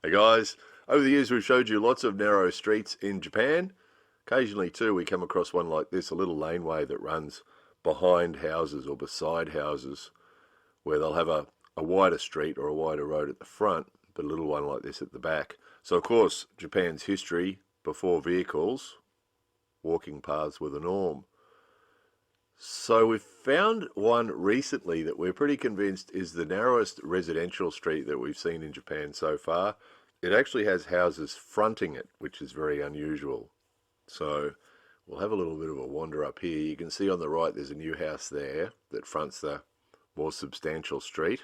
Hey guys, over the years we've showed you lots of narrow streets in Japan. Occasionally too we come across one like this, a little laneway that runs behind houses or beside houses where they'll have a wider street or a wider road at the front, but a little one like this at the back. So of course, Japan's history, before vehicles, walking paths were the norm. So we've found one recently that we're pretty convinced is the narrowest residential street that we've seen in Japan so far. It actually has houses fronting it, which is very unusual. So we'll have a little bit of a wander up here. You can see on the right there's a new house there that fronts the more substantial street.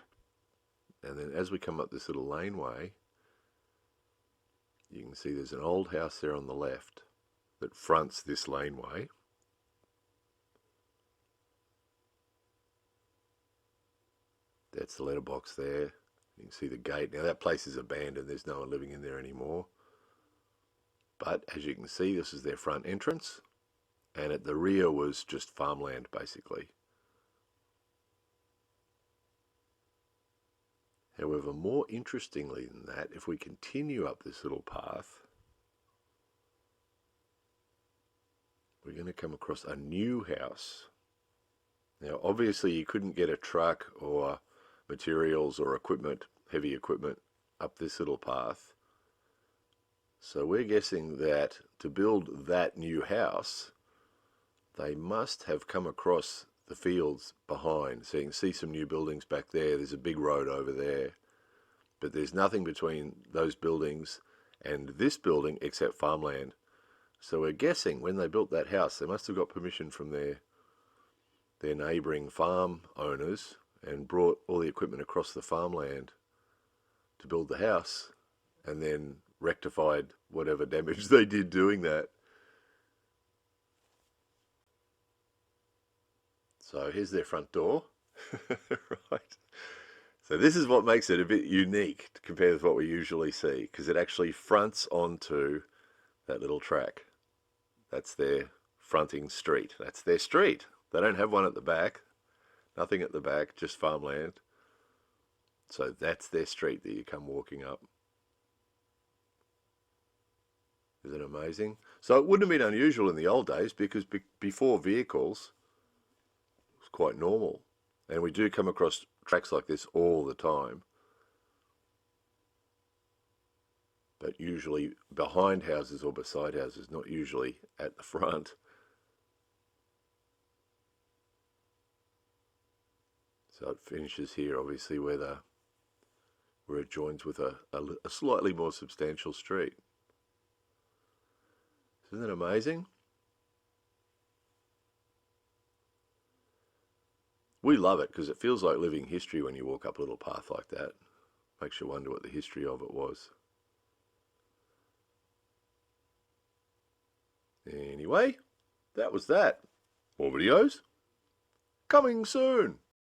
And then as we come up this little laneway, you can see there's an old house there on the left that fronts this laneway. That's the letterbox there. You can see the gate. Now that place is abandoned. There's no one living in there anymore. But as you can see, this is their front entrance. And at the rear was just farmland, basically. However, more interestingly than that, if we continue up this little path, we're going to come across a new house. Now, obviously, you couldn't get a truck or materials or equipment, heavy equipment, up this little path. So we're guessing that to build that new house, they must have come across the fields behind. So you can see some new buildings back there. There's a big road over there. But there's nothing between those buildings and this building except farmland. So we're guessing when they built that house, they must have got permission from their neighbouring farm owners and brought all the equipment across the farmland to build the house and then rectified whatever damage they did doing that. So here's their front door. Right. So this is what makes it a bit unique compared with what we usually see, because it actually fronts onto that little track. That's their fronting street. That's their street. They don't have one at the back. Nothing at the back, just farmland. So that's their street that you come walking up. Isn't it amazing? So it wouldn't have been unusual in the old days because before vehicles, it was quite normal. And we do come across tracks like this all the time. But usually behind houses or beside houses, not usually at the front. So it finishes here, obviously, where it joins with a slightly more substantial street. Isn't that amazing? We love it because it feels like living history when you walk up a little path like that. Makes you wonder what the history of it was. Anyway, that was that. More videos coming soon.